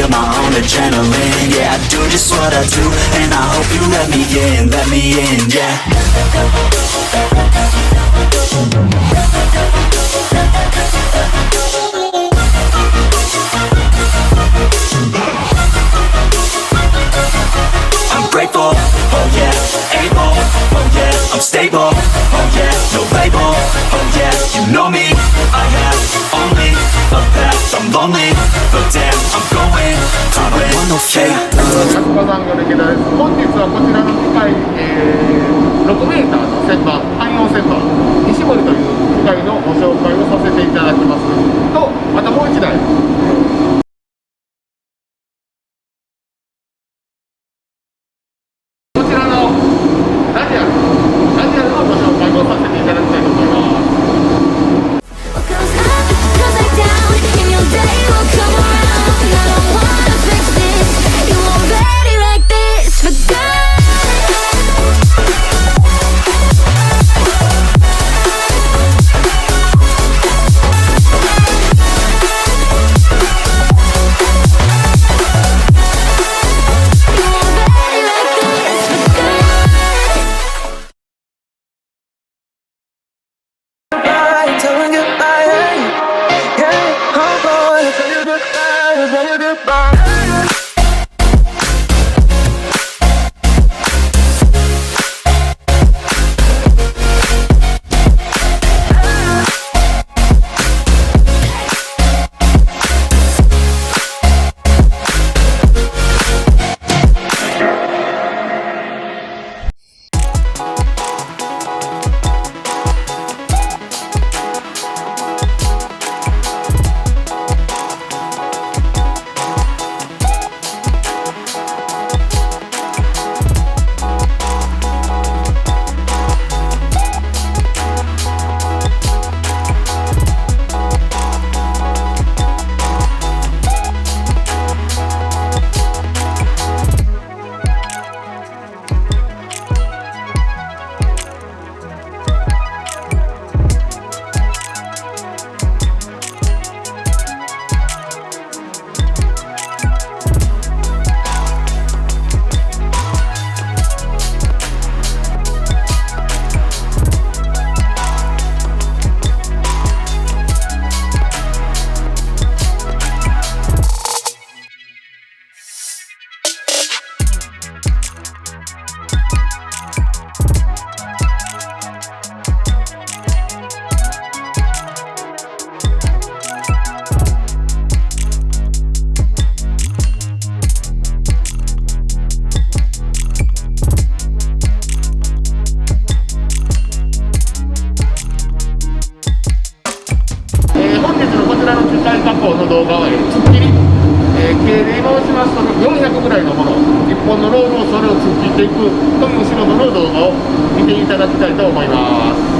feel my own adrenaline. Yeah, I do just what I do, and I hope you let me in, yeah. I'm grateful, oh yeah, able, oh yeah, I'm stable, oh yeah, no label, oh yeah, you know me, I have only a path, I'm lonely, but damn, I'm going to win, okay. アソカ産業の池田です。本日はこちらの機械、6mの旋盤、汎用旋盤、西森という機械のご紹介をさせていただきますと、またもう一台の動画は突っ切り、経で回しますと400ぐらいのもの、1本のロールをそれを突っ切っていくという仕事の動画を見ていただきたいと思います。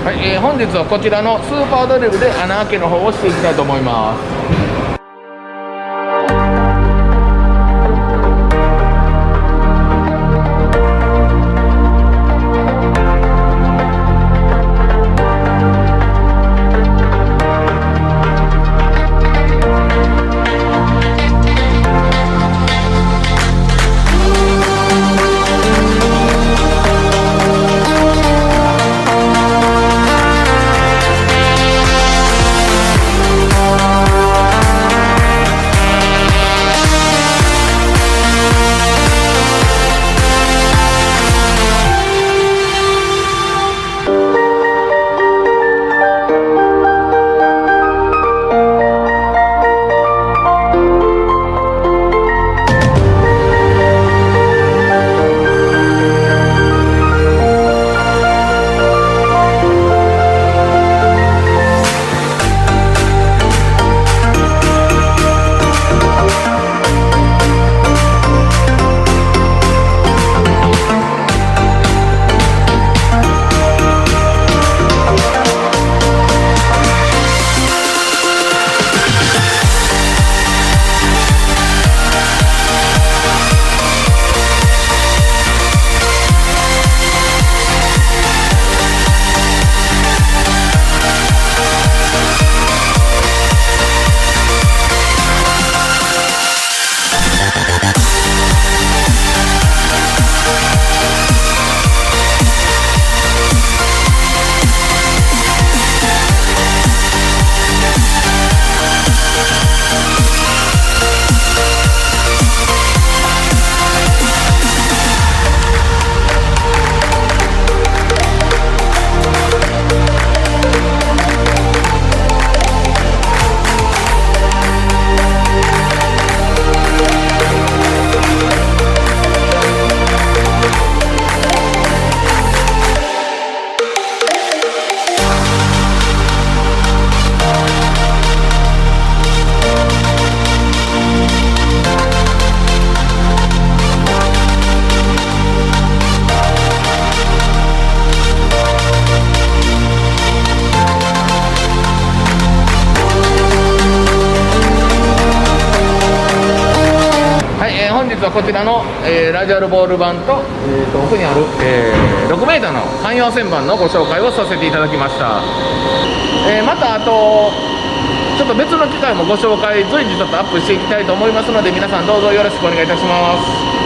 はい、本日はこちらのスーパードリルで穴開けの方をしていきたいと思います。本日はこちらの、ラジアルボール盤と、奥にある、6m の汎用旋盤のご紹介をさせていただきました。またあとちちょっと別の機会もご紹介随時ちょっとアップしていきたいと思いますので、皆さんどうぞよろしくお願いいたします。